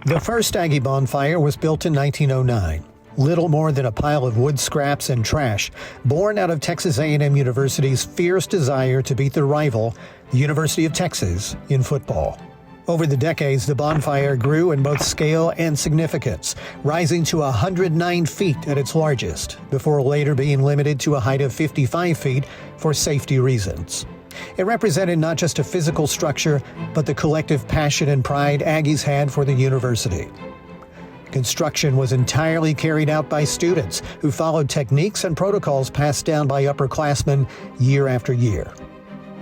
The first Aggie Bonfire was built in 1909. Little more than a pile of wood scraps and trash, born out of Texas A&M University's fierce desire to beat their rival, the University of Texas, in football. Over the decades, the bonfire grew in both scale and significance, rising to 109 feet at its largest, before later being limited to a height of 55 feet for safety reasons. It represented not just a physical structure, but the collective passion and pride Aggies had for the university. Construction was entirely carried out by students who followed techniques and protocols passed down by upperclassmen year after year.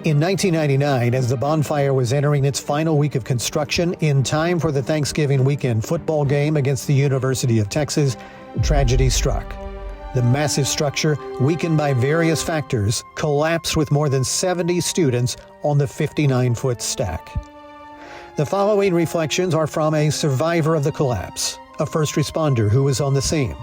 In 1999, as the bonfire was entering its final week of construction in time for the Thanksgiving weekend football game against the University of Texas, tragedy struck. The massive structure, weakened by various factors, collapsed with more than 70 students on the 59-foot stack. The following reflections are from a survivor of the collapse, a first responder who was on the scene,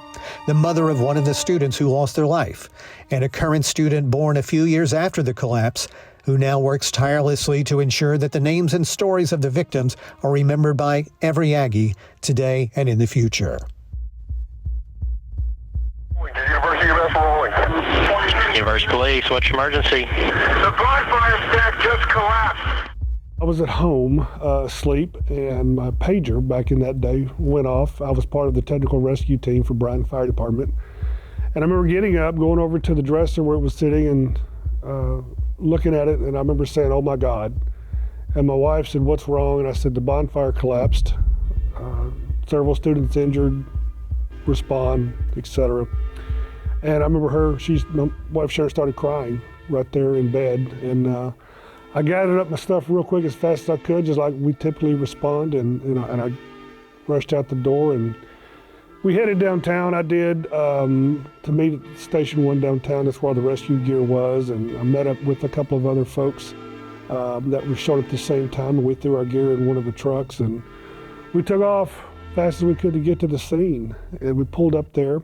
the mother of one of the students who lost their life, and a current student born a few years after the collapse who now works tirelessly to ensure that the names and stories of the victims are remembered by every Aggie today and in the future. University Police, what's your emergency? The bonfire stack just collapsed. I was at home asleep, and my pager back in that day went off. I was part of the technical rescue team for Bryan Fire Department. And I remember getting up, going over to the dresser where it was sitting and looking at it, and I remember saying, "Oh my God." And my wife said, "What's wrong?" And I said, "The bonfire collapsed. Several students injured, respond, etc." And I remember my wife Sharon started crying right there in bed. And I gathered up my stuff real quick as fast as I could, just like we typically respond. And I rushed out the door and we headed downtown. I did to meet at Station 1 downtown. That's where the rescue gear was. And I met up with a couple of other folks that were showing at the same time. And we threw our gear in one of the trucks and we took off fast as we could to get to the scene. And we pulled up there.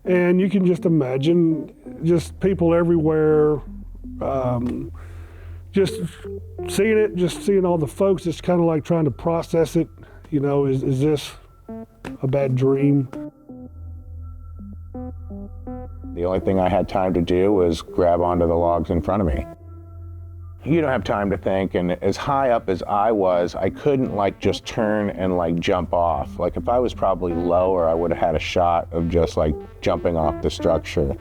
And you can just imagine just people everywhere, just seeing all the folks. It's kind of like trying to process it. You know, is this a bad dream? The only thing I had time to do was grab onto the logs in front of me. You don't have time to think, and as high up as I was, I couldn't just turn and jump off. If I was probably lower, I would have had a shot of just jumping off the structure.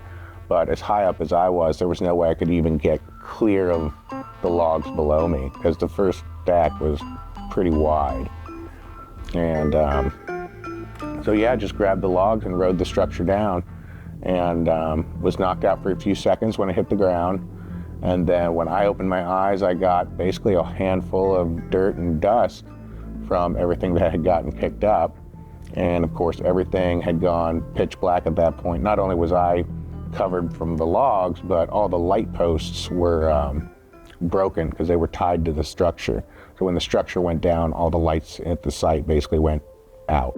But as high up as I was, there was no way I could even get clear of the logs below me, because the first stack was pretty wide. And so yeah, I just grabbed the logs and rode the structure down, and was knocked out for a few seconds when I hit the ground. And then when I opened my eyes, I got basically a handful of dirt and dust from everything that had gotten picked up. And of course, everything had gone pitch black at that point. Not only was I covered from the logs, but all the light posts were broken because they were tied to the structure. So when the structure went down, all the lights at the site basically went out.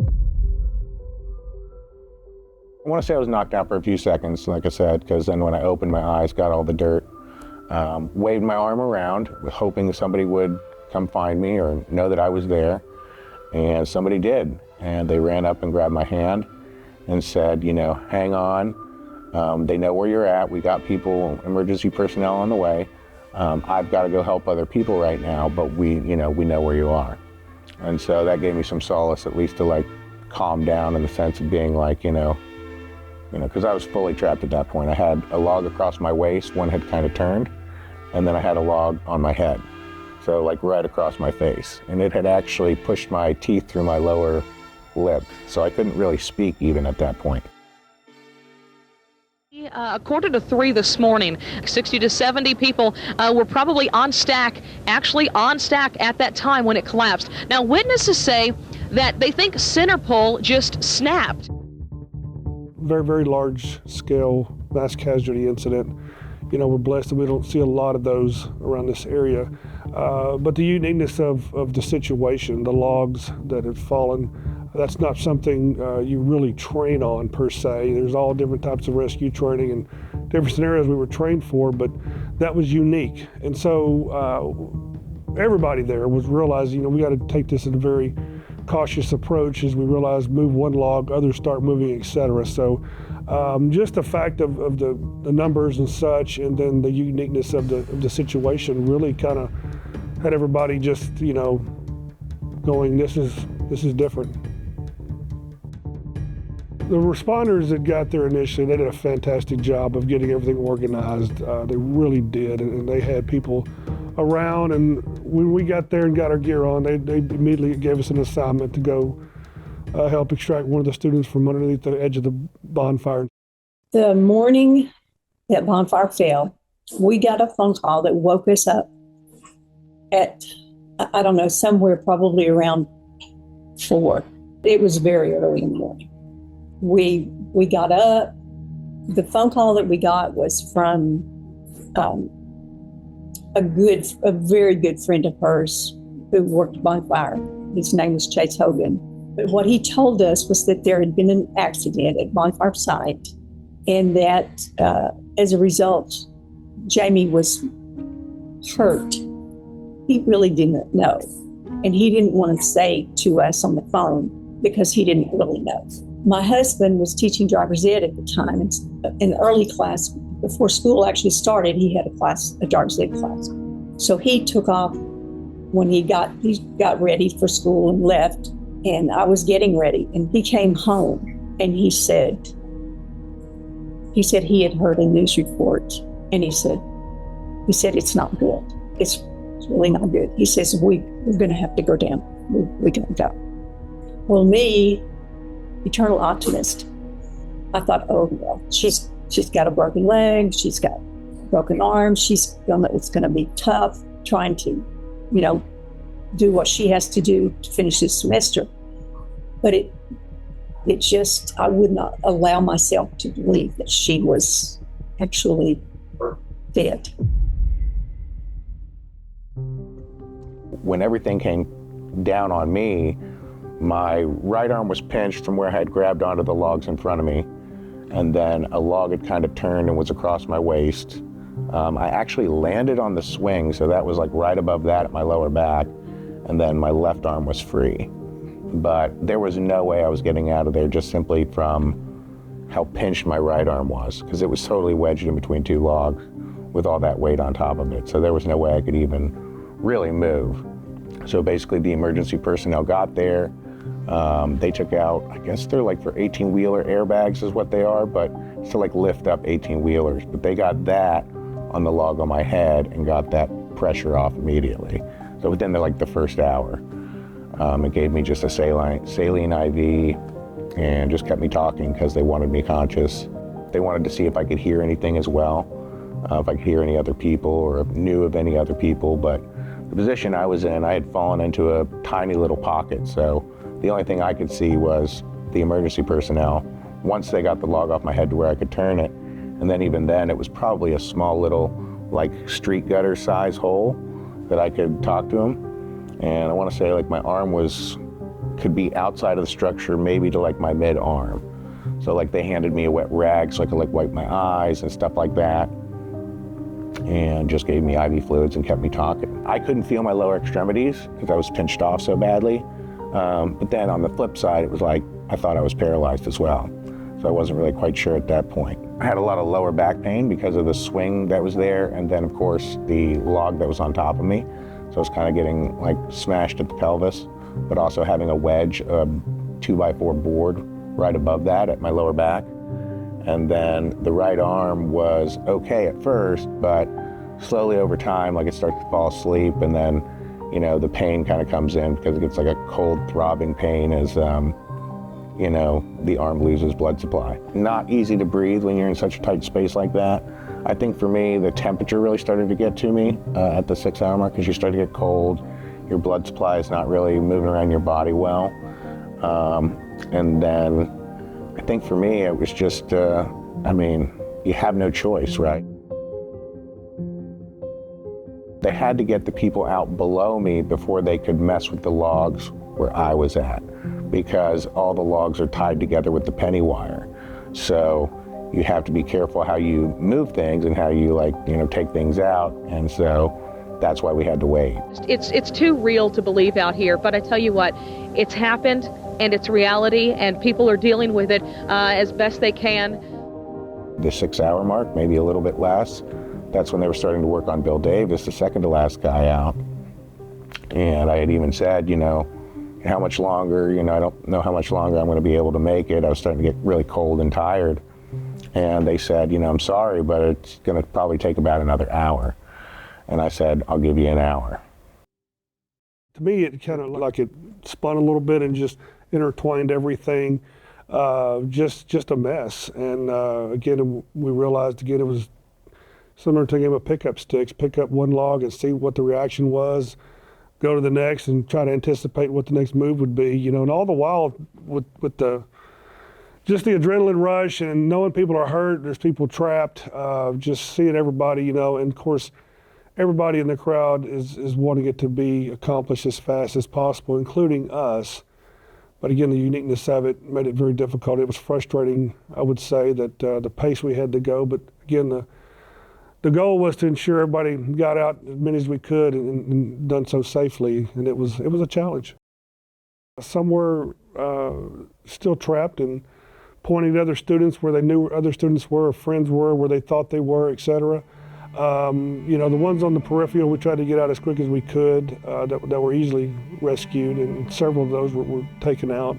I want to say I was knocked out for a few seconds, like I said, because then when I opened my eyes, got all the dirt, waved my arm around, hoping somebody would come find me or know that I was there. And somebody did. And they ran up and grabbed my hand and said, hang on. They know where you're at. We got people, emergency personnel on the way. I've got to go help other people right now, but we know where you are. And so that gave me some solace, at least to calm down in the sense of being because I was fully trapped at that point. I had a log across my waist, one had kind of turned, and then I had a log on my head. So right across my face. And it had actually pushed my teeth through my lower lip. So I couldn't really speak even at that point. A quarter to 3 this morning, 60 to 70 people were probably actually on stack at that time when it collapsed. Now, witnesses say that they think center pole just snapped. Very, very large scale mass casualty incident. We're blessed that we don't see a lot of those around this area. But the uniqueness of the situation, the logs that had fallen, that's not something you really train on per se. There's all different types of rescue training and different scenarios we were trained for, but that was unique. And so everybody there was realizing, we got to take this in a very cautious approach as we realize move one log, others start moving, etc. So just the fact of the numbers and such, and then the uniqueness of the situation really kind of had everybody just, going, this is different. The responders that got there initially, they did a fantastic job of getting everything organized. They really did, and they had people around, and when we got there and got our gear on, they immediately gave us an assignment to go help extract one of the students from underneath the edge of the bonfire. The morning that bonfire fell, we got a phone call that woke us up at, I don't know, somewhere probably around 4. It was very early in the morning. We got up. The phone call that we got was from a very good friend of hers who worked bonfire. His name was Chase Hogan. But what he told us was that there had been an accident at bonfire site, and that as a result, Jamie was hurt. He really didn't know, and he didn't want to say to us on the phone because he didn't really know. My husband was teaching driver's ed at the time, and in the early class, before school actually started, he had a driver's ed class. So he took off when he got ready for school and left, and I was getting ready, and he came home, and he said he had heard a news report, and he said it's not good. It's really not good. He says we're going to have to go down. We're going to go. Well, me, eternal optimist, I thought, oh well, she's got a broken leg, she's got a broken arm, it's going to be tough trying to, do what she has to do to finish this semester. But it just, I would not allow myself to believe that she was actually dead. When everything came down on me, my right arm was pinched from where I had grabbed onto the logs in front of me, and then a log had kind of turned and was across my waist. I actually landed on the swing, so that was like right above that at my lower back, and then my left arm was free. But there was no way I was getting out of there just simply from how pinched my right arm was, because it was totally wedged in between 2 logs with all that weight on top of it. So there was no way I could even really move. So basically the emergency personnel got there. They took out, I guess they're like for 18-wheeler airbags is what they are, but it's to like lift up 18-wheelers. But they got that on the log on my head and got that pressure off immediately. So within the first hour, it gave me just a saline IV and just kept me talking because they wanted me conscious. They wanted to see if I could hear anything as well, if I could hear any other people or knew of any other people. But the position I was in, I had fallen into a tiny little pocket, so the only thing I could see was the emergency personnel. Once they got the log off my head to where I could turn it, and then even then, it was probably a small little, street gutter size hole that I could talk to them. And I want to say, my arm could be outside of the structure, maybe to my mid-arm. So they handed me a wet rag so I could wipe my eyes and stuff like that, and just gave me IV fluids and kept me talking. I couldn't feel my lower extremities because I was pinched off so badly. But then on the flip side, it was I thought I was paralyzed as well. So I wasn't really quite sure at that point. I had a lot of lower back pain because of the swing that was there, and then of course the log that was on top of me. So I was kind of getting smashed at the pelvis, but also having a wedge, a 2x4 board right above that at my lower back. And then the right arm was okay at first, but slowly over time, it starts to fall asleep, and then, the pain kind of comes in because it gets a cold throbbing pain as, the arm loses blood supply. Not easy to breathe when you're in such a tight space like that. I think for me, the temperature really started to get to me at the 6-hour mark because you start to get cold. Your blood supply is not really moving around your body well. And then I think for me, it was just, you have no choice, right? They had to get the people out below me before they could mess with the logs where I was at, because all the logs are tied together with the penny wire. So you have to be careful how you move things and how you take things out. And so that's why we had to wait. It's too real to believe out here, but I tell you what, it's happened and it's reality, and people are dealing with it as best they can. The 6-hour mark, maybe a little bit less, that's when they were starting to work on Bill Davis, the second to last guy out. And I had even said, how much longer, I don't know how much longer I'm going to be able to make it. I was starting to get really cold and tired. And they said, I'm sorry, but it's going to probably take about another hour. And I said, I'll give you an hour. To me, it kind of like it spun a little bit and just intertwined everything, just a mess. And again, we realized again it was similar to a game of pickup sticks. Pick up one log and see what the reaction was, go to the next and try to anticipate what the next move would be. And all the while with just the adrenaline rush and knowing people are hurt, there's people trapped, just seeing everybody, and of course, everybody in the crowd is wanting it to be accomplished as fast as possible, including us. But again, the uniqueness of it made it very difficult. It was frustrating, I would say, that the pace we had to go. But again, the goal was to ensure everybody got out as many as we could and done so safely. And it was a challenge. Some were still trapped and pointing to other students where they knew where other students were, or friends were, where they thought they were, et cetera. The ones on the peripheral, we tried to get out as quick as we could, that were easily rescued, and several of those were taken out.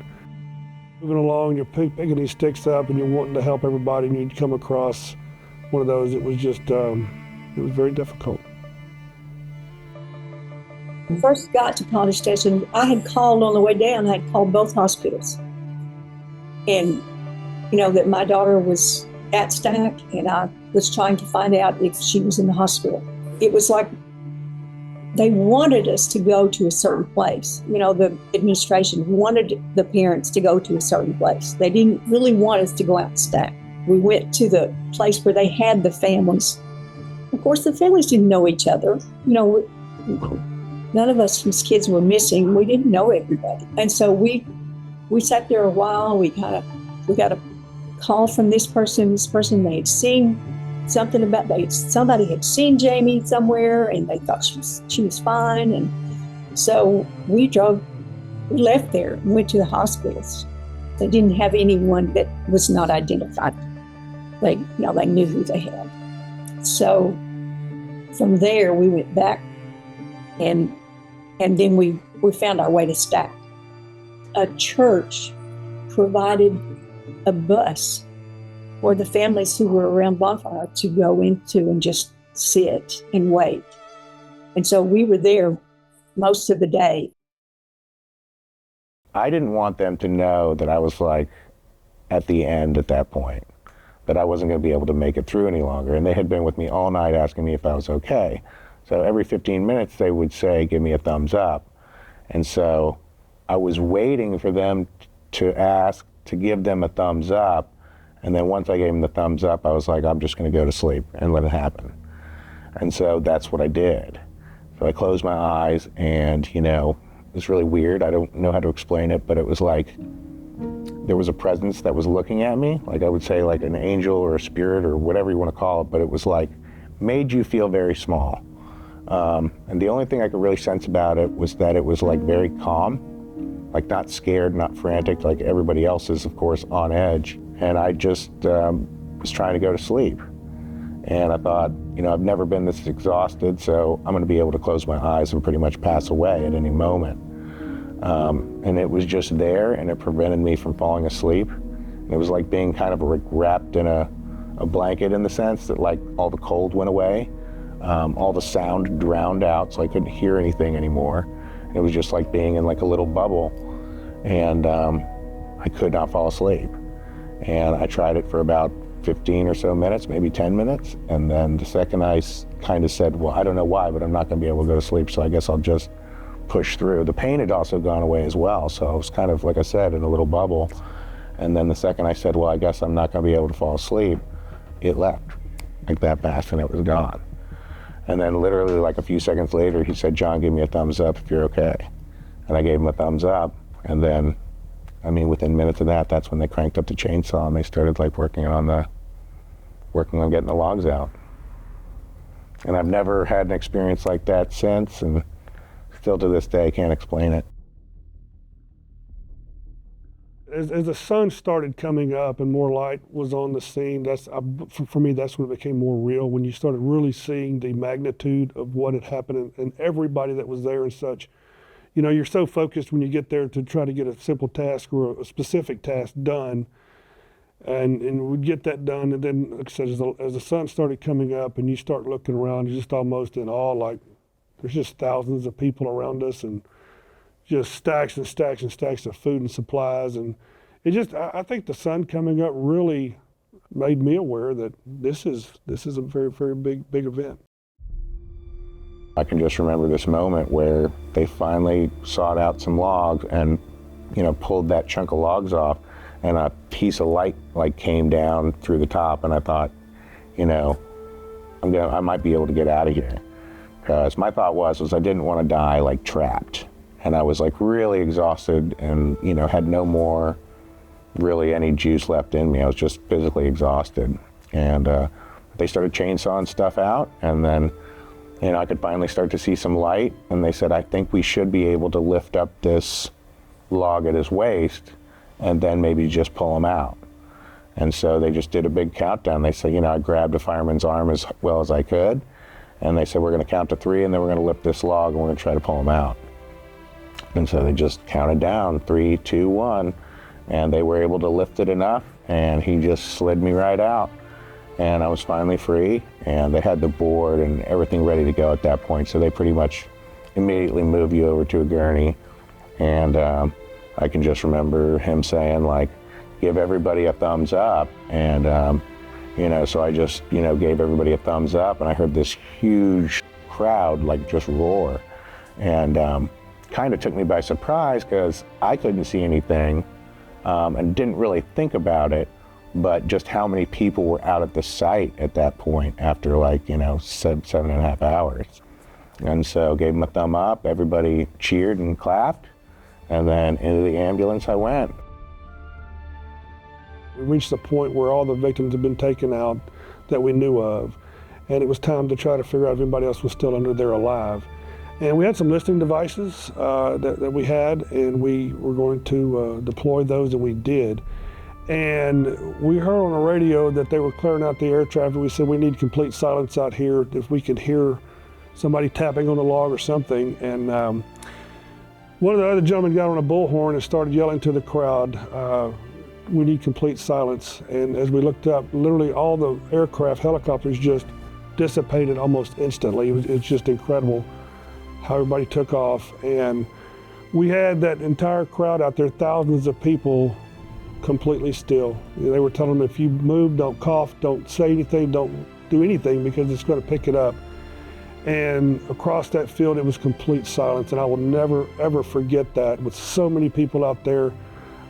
Moving along, you're picking these sticks up and you're wanting to help everybody, and you'd come across one of those. It was just, it was very difficult. When I first got to College Station, I had called on the way down. I had called both hospitals. And, that my daughter was at Stack, and I was trying to find out if she was in the hospital. It was like they wanted us to go to a certain place. The administration wanted the parents to go to a certain place. They didn't really want us to go out and Stack. We went to the place where they had the families. Of course, the families didn't know each other. None of us as kids were missing. We didn't know everybody. And so we sat there a while. We got a call from this person. They had seen something about, somebody had seen Jamie somewhere, and they thought she was fine. And so we left there and went to the hospitals. They didn't have anyone that was not identified. They knew who they had. So from there we went back, and then we found our way to Stack. A church provided a bus for the families who were around Bonfire to go into and just sit and wait. And so we were there most of the day. I didn't want them to know that I was at the end at that point, that I wasn't going to be able to make it through any longer. And they had been with me all night asking me if I was okay. So every 15 minutes they would say, give me a thumbs up. And so I was waiting for them to ask to give them a thumbs up. And then once I gave them the thumbs up, I was like, I'm just going to go to sleep and let it happen. And so that's what I did. So I closed my eyes, and, it was really weird. I don't know how to explain it, but it was like there was a presence that was looking at me. Like I would say like an angel or a spirit or whatever you want to call it, but it was made you feel very small. And the only thing I could really sense about it was that it was very calm. Not scared, not frantic, like everybody else is, of course, on edge. And I just was trying to go to sleep. And I thought, I've never been this exhausted, so I'm going to be able to close my eyes and pretty much pass away at any moment. And it was just there, and it prevented me from falling asleep. And it was like being kind of wrapped in a blanket, in the sense that all the cold went away, all the sound drowned out, so I couldn't hear anything anymore. It was just like being in a little bubble, and I could not fall asleep. And I tried it for about 15 or so minutes, maybe 10 minutes, and then the second I kind of said, well, I don't know why, but I'm not going to be able to go to sleep, so I guess I'll just push through. The pain had also gone away as well, so I was kind of, like I said, in a little bubble. And then the second I said, well, I guess I'm not going to be able to fall asleep, it left like that fast, and it was gone. And then literally a few seconds later, he said, John, give me a thumbs up if you're okay. And I gave him a thumbs up. And then, within minutes of that, that's when they cranked up the chainsaw and they started working on getting the logs out. And I've never had an experience like that since, and still to this day, I can't explain it. As the sun started coming up and more light was on the scene, for me, that's when it became more real, when you started really seeing the magnitude of what had happened and everybody that was there and such. You know, you're so focused when you get there to try to get a simple task or a specific task done, and we'd get that done, and then, like I said, as the sun started coming up and you start looking around, you're just almost in awe, like there's just thousands of people around us and just stacks and stacks and stacks of food and supplies. And I think the sun coming up really made me aware that this is a very, very big event. I can just remember this moment where they finally sawed out some logs and, you know, pulled that chunk of logs off, and a piece of light like came down through the top, and I thought, you know, I might be able to get out of here. Because my thought was I didn't want to die like trapped. And I was like really exhausted and, you know, had no more really any juice left in me. I was just physically exhausted. And they started chainsawing stuff out, and then, you know, I could finally start to see some light, and they said, I think we should be able to lift up this log at his waist and then maybe just pull him out. And so they just did a big countdown. They said, you know, I grabbed a fireman's arm as well as I could, and they said, we're gonna count to 3, and then we're gonna lift this log and we're gonna try to pull him out. And so they just counted down, 3, 2, 1, and they were able to lift it enough, and he just slid me right out. And I was finally free, and they had the board and everything ready to go at that point, so they pretty much immediately moved you over to a gurney. And I can just remember him saying, like, give everybody a thumbs up. And, you know, so I just, you know, gave everybody a thumbs up, and I heard this huge crowd, like, just roar. And kind of took me by surprise because I couldn't see anything and didn't really think about it, but just how many people were out at the site at that point after, like, you know, 7.5 hours. And so gave him a thumb up, everybody cheered and clapped, and then into the ambulance I went. We reached the point where all the victims had been taken out that we knew of, and it was time to try to figure out if anybody else was still under there alive. And we had some listening devices that we had, and we were going to deploy those, and we did. And we heard on the radio that they were clearing out the air traffic. We said, we need complete silence out here if we could hear somebody tapping on the log or something. And one of the other gentlemen got on a bullhorn and started yelling to the crowd, we need complete silence. And as we looked up, literally all the aircraft, helicopters just dissipated almost instantly. It's just incredible how everybody took off. And we had that entire crowd out there, thousands of people, completely still. They were telling them, if you move, don't cough, don't say anything, don't do anything, because it's going to pick it up. And across that field, it was complete silence, and I will never, ever forget that, with so many people out there.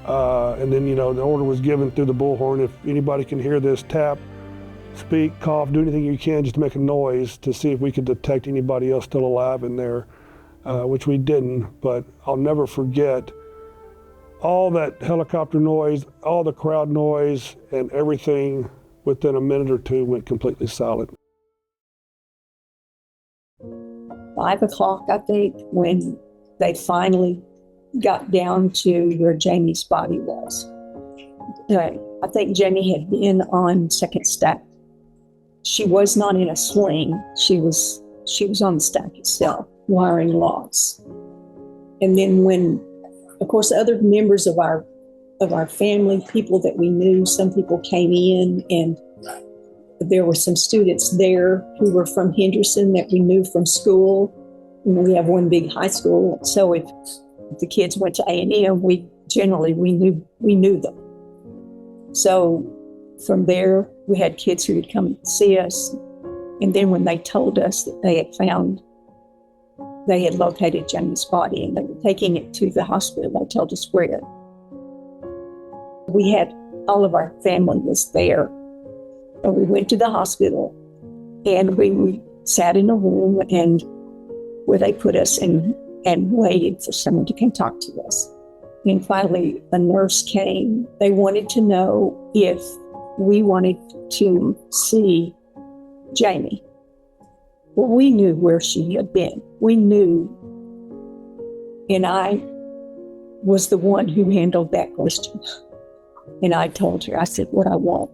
And then, you know, the order was given through the bullhorn, if anybody can hear this, tap, speak, cough, do anything you can just to make a noise to see if we could detect anybody else still alive in there, which we didn't. But I'll never forget all that helicopter noise, all the crowd noise, and everything within a minute or two went completely silent. 5 o'clock, I think, when they finally got down to where Jamie's body was. I think Jamie had been on second stack. She was not in a sling. She was on the stack itself, wiring logs. And then when, of course, other members of our family, people that we knew, some people came in, and there were some students there who were from Henderson that we knew from school. You know, we have one big high school, so if the kids went to A&M, we knew them. So from there, we had kids who would come see us, and then when they told us that they had located Jamie's body and they were taking it to the hospital, they told us where. We had all of our family was there. So we went to the hospital, and we sat in a room and where they put us and waited for someone to come talk to us. And finally, a nurse came. They wanted to know if we wanted to see Jamie. Well, we knew where she had been. We knew, and I was the one who handled that question. And I told her, I said, what I want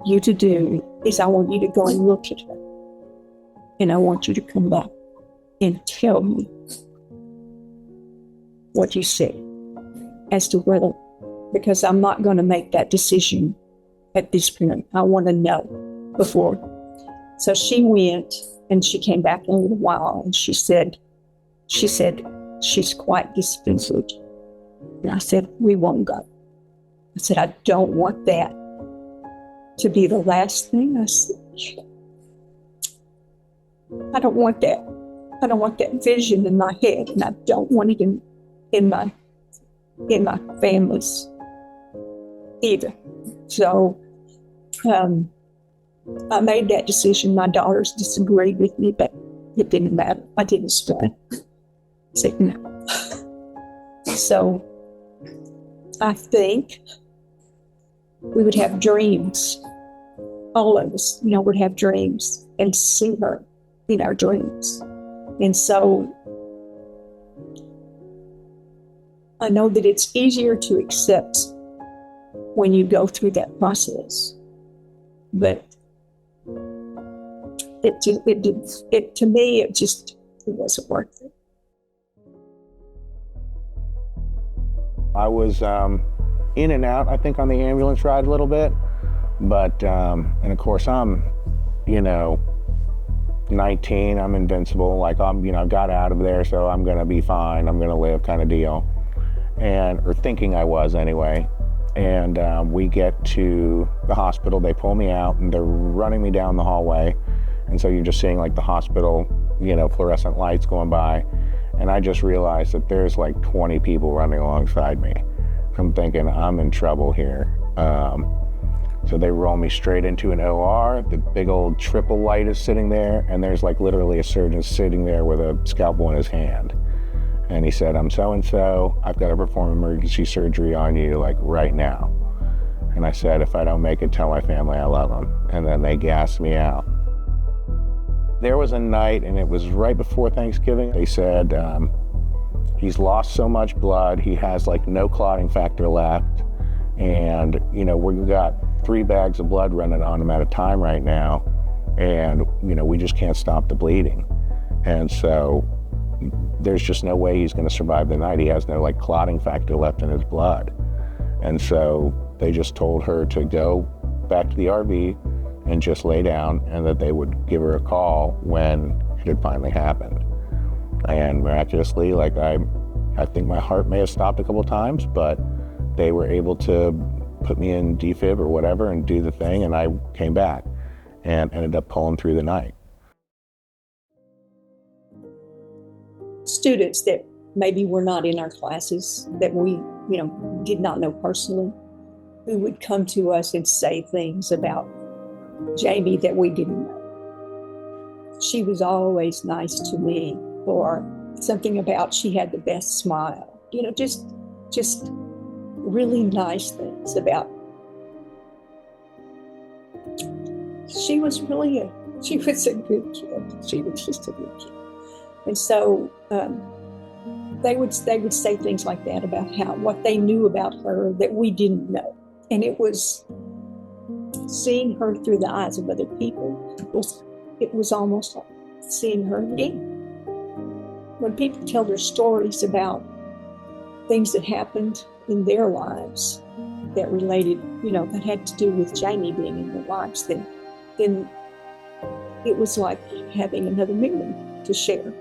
you to do is I want you to go and look at her. And I want you to come back and tell me what you see as to whether, because I'm not going to make that decision at this point. I want to know before. So she went and she came back in a little while and she said, she's quite disfigured. And I said, we won't go. I said, I don't want that to be the last thing I said. I don't want that. I don't want that vision in my head, and I don't want it in my family's either. So I made that decision. My daughters disagreed with me, but it didn't matter. I didn't stay. I said no. So I think we would have dreams. All of us, would have dreams and see her in our dreams. And so I know that it's easier to accept when you go through that process. But to me, it wasn't worth it. I was in and out, I think, on the ambulance ride a little bit, but, and of course I'm, 19, I'm invincible, like I got out of there, so I'm gonna be fine, I'm gonna live kind of deal, or thinking I was anyway. And we get to the hospital, they pull me out and they're running me down the hallway. And so you're just seeing like the hospital, fluorescent lights going by. And I just realized that there's like 20 people running alongside me. I'm thinking I'm in trouble here. So they roll me straight into an OR. The big old triple light is sitting there, and there's like literally a surgeon sitting there with a scalpel in his hand. And he said, I'm so-and-so, I've got to perform emergency surgery on you like right now. And I said, if I don't make it, tell my family I love them. And then they gassed me out. There was a night, and it was right before Thanksgiving. They said, he's lost so much blood, he has like no clotting factor left. And, we've got 3 bags of blood running on him at a time right now. And, we just can't stop the bleeding. And so there's just no way he's going to survive the night. He has no like clotting factor left in his blood. And so they just told her to go back to the RV and just lay down, and that they would give her a call when it had finally happened. And miraculously, like I think my heart may have stopped a couple times, but they were able to put me in defib or whatever and do the thing, and I came back and ended up pulling through the night. Students that maybe were not in our classes, that we, did not know personally, who would come to us and say things about Jamie that we didn't know. She was always nice to me, or something about she had the best smile, just really nice things about. She was a good kid. She was just a good kid. And so they would say things like that about what they knew about her that we didn't know. And it was seeing her through the eyes of other people. It was almost like seeing her again. When people tell their stories about things that happened in their lives that related, that had to do with Jamie being in their lives, then it was like having another memory to share.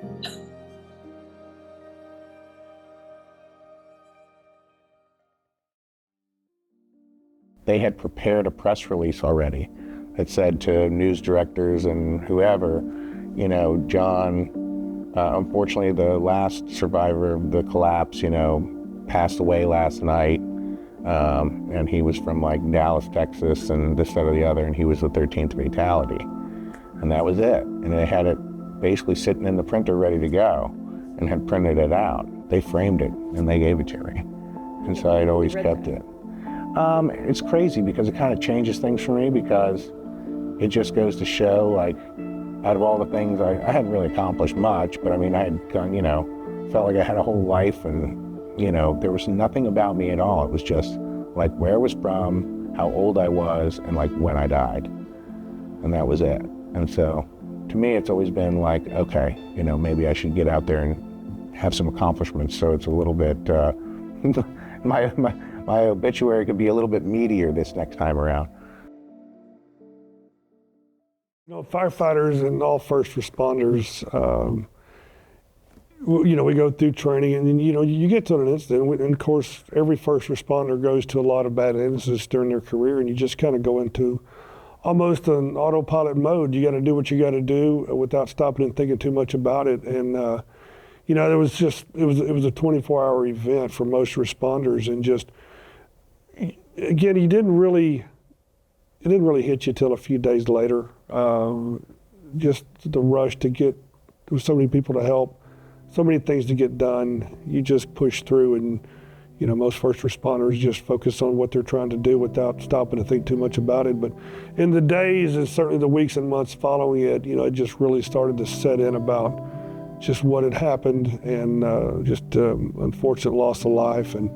They had prepared a press release already that said to news directors and whoever, John, unfortunately the last survivor of the collapse, passed away last night. And he was from like Dallas, Texas, and this, that, or the other, and he was the 13th fatality. And that was it. And they had it basically sitting in the printer ready to go and had printed it out. They framed it and they gave it to me. And so I'd always kept it. It's crazy because it kind of changes things for me, because it just goes to show like Out of all the things, I hadn't really accomplished much, but I mean, I had gone, felt like I had a whole life, and, there was nothing about me at all. It was just like where I was from, how old I was, and like when I died. And that was it. And so to me, it's always been like, okay, maybe I should get out there and have some accomplishments. So it's a little bit, my obituary could be a little bit meatier this next time around. Firefighters and all first responders, we go through training, and then, you get to an incident, and of course, every first responder goes to a lot of bad incidents during their career, and you just kind of go into almost an autopilot mode. You got to do what you got to do without stopping and thinking too much about it. And, it was a 24-hour event for most responders, and just, again, it didn't really hit you till a few days later. Just the rush to get, there was so many people to help, so many things to get done. You just push through, and most first responders just focus on what they're trying to do without stopping to think too much about it. But in the days and certainly the weeks and months following it, it just really started to set in about just what had happened, and just unfortunate loss of life, and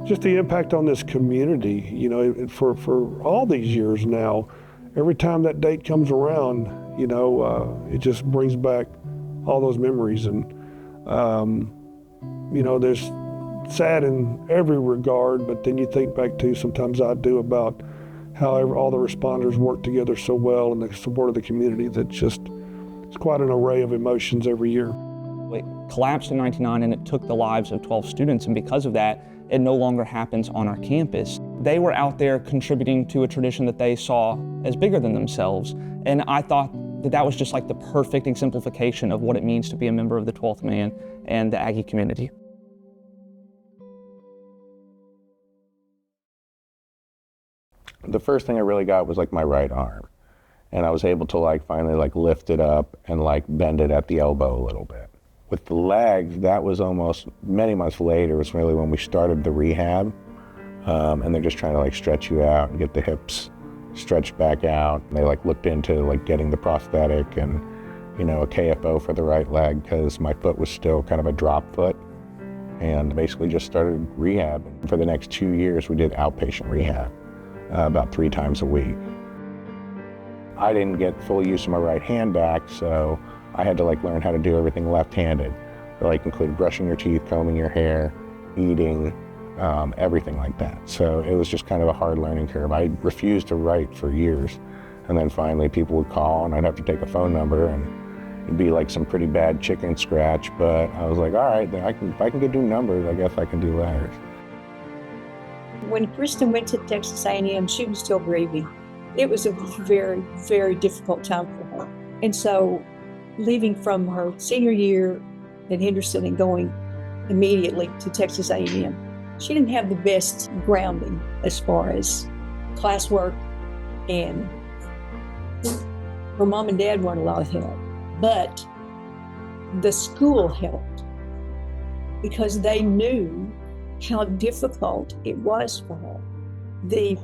just the impact on this community. For all these years now, every time that date comes around, it just brings back all those memories. And there's sad in every regard, but then you think back to, sometimes I do, about how all the responders work together so well, and the support of the community. That just, it's quite an array of emotions every year. It collapsed in '99, and it took the lives of 12 students, and because of that, it no longer happens on our campus. They were out there contributing to a tradition that they saw as bigger than themselves, and I thought that was just like the perfect exemplification of what it means to be a member of the 12th Man and the Aggie community. The first thing I really got was like my right arm, and I was able to finally lift it up and bend it at the elbow a little bit. With the legs, that was almost many months later, was really when we started the rehab, and they're just trying to stretch you out and get the hips stretched back out. And they looked into getting the prosthetic and a KFO for the right leg, because my foot was still kind of a drop foot, and basically just started rehab. For the next 2 years, we did outpatient rehab about 3 times a week. I didn't get full use of my right hand back, so I had to learn how to do everything left-handed. Include brushing your teeth, combing your hair, eating, everything like that. So it was just kind of a hard learning curve. I refused to write for years, and then finally people would call, and I'd have to take a phone number, and it'd be some pretty bad chicken scratch. But I was like, all right, then if I can do numbers, I guess I can do letters. When Kristen went to Texas A&M, she was still grieving. It was a very, very difficult time for her. And so leaving from her senior year at Henderson and going immediately to Texas A&M, she didn't have the best grounding as far as classwork, and her mom and dad weren't a lot of help. But the school helped, because they knew how difficult it was for her. The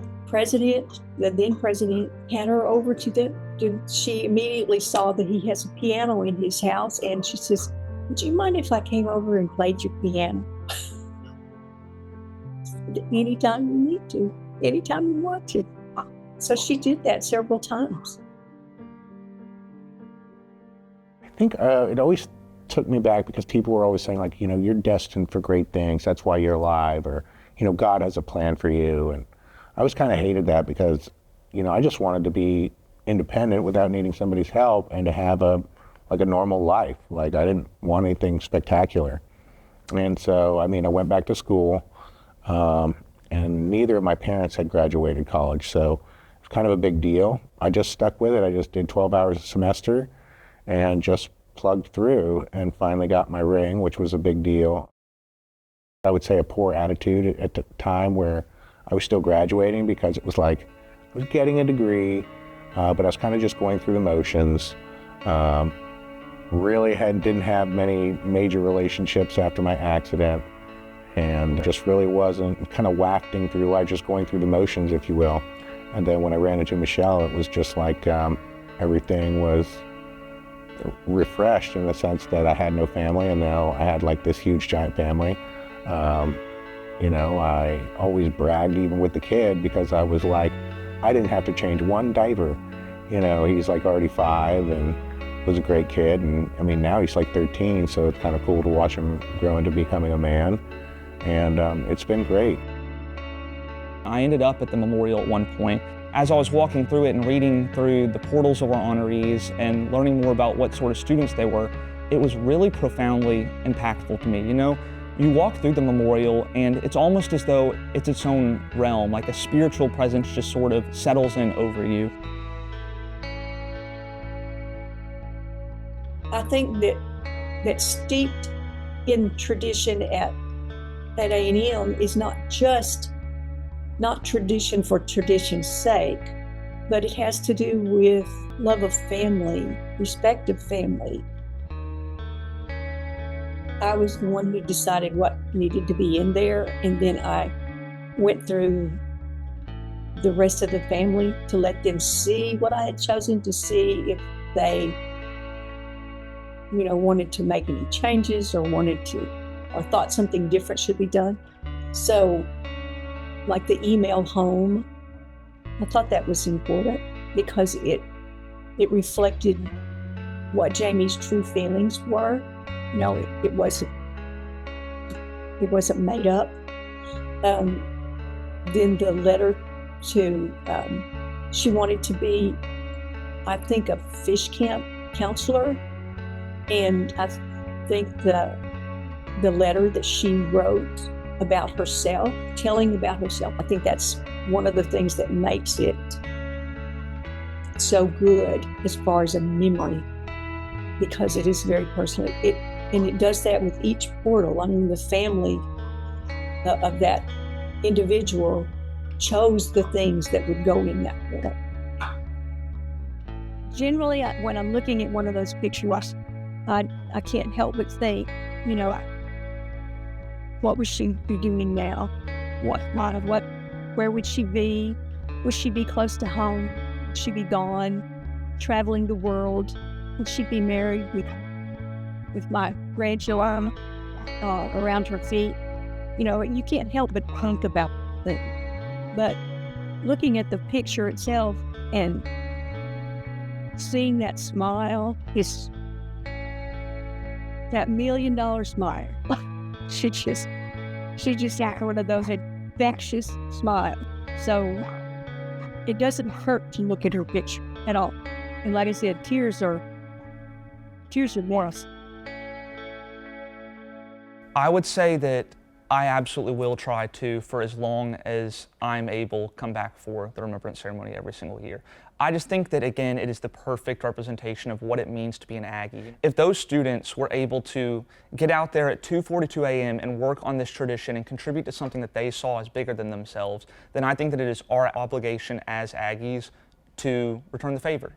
then president, had her over she immediately saw that he has a piano in his house, and she says, "Would you mind if I came over and played your piano?" Anytime you need to, anytime you want to. So she did that several times. I think it always took me back, because people were always saying you're destined for great things, that's why you're alive, or God has a plan for you. And I always kind of hated that, because I just wanted to be independent without needing somebody's help, and to have a normal life. I didn't want anything spectacular. And so I went back to school, and neither of my parents had graduated college, so it's kind of a big deal. I just stuck with it. I just did 12 hours a semester and just plugged through, and finally got my ring, which was a big deal. I would say a poor attitude at the time, where I was still graduating, because it was I was getting a degree, but I was kind of just going through the motions. Really didn't have many major relationships after my accident, and just really wasn't, kind of wafting through life, just going through the motions, if you will. And then when I ran into Michelle, it was just everything was refreshed in the sense that I had no family, and now I had like this huge giant family. You know, I always bragged even with the kid because I was like, I didn't have to change one diaper. You know, he's like already 5 and was a great kid. And I mean, now he's like 13, so it's kind of cool to watch him grow into becoming a man. And it's been great. I ended up at the memorial at one point. As I was walking through it and reading through the portals of our honorees and learning more about what sort of students they were, it was really profoundly impactful to me. You know, you walk through the memorial and it's almost as though it's its own realm, like a spiritual presence just sort of settles in over you. I think that steeped in tradition at A&M is not tradition for tradition's sake, but it has to do with love of family, respect of family. I was the one who decided what needed to be in there, and then I went through the rest of the family to let them see what I had chosen to see, if they, you know, wanted to make any changes or thought something different should be done. So, like the email home, I thought that was important because it reflected what Jamie's true feelings were. You know, it wasn't made up. Then the letter to, she wanted to be, I think, a fish camp counselor, and I think the letter that she wrote about herself, telling about herself, I think that's one of the things that makes it so good as far as a memory, because it is very personal. And it does that with each portal. I mean, the family of that individual chose the things that would go in that portal. Generally, when I'm looking at one of those pictures, I can't help but think, you know, what would she be doing now? Where would she be? Would she be close to home? Would she be gone, traveling the world? Would she be married with my grandchildren around her feet? You know, you can't help but think about things. But looking at the picture itself and seeing that smile, that $1 million smile. She just got one of those infectious smiles. So it doesn't hurt to look at her picture at all. And like I said, tears are worse. I would say that I absolutely will try to, for as long as I'm able, come back for the remembrance ceremony every single year. I just think that, again, it is the perfect representation of what it means to be an Aggie. If those students were able to get out there at 2:42 a.m. and work on this tradition and contribute to something that they saw as bigger than themselves, then I think that it is our obligation as Aggies to return the favor.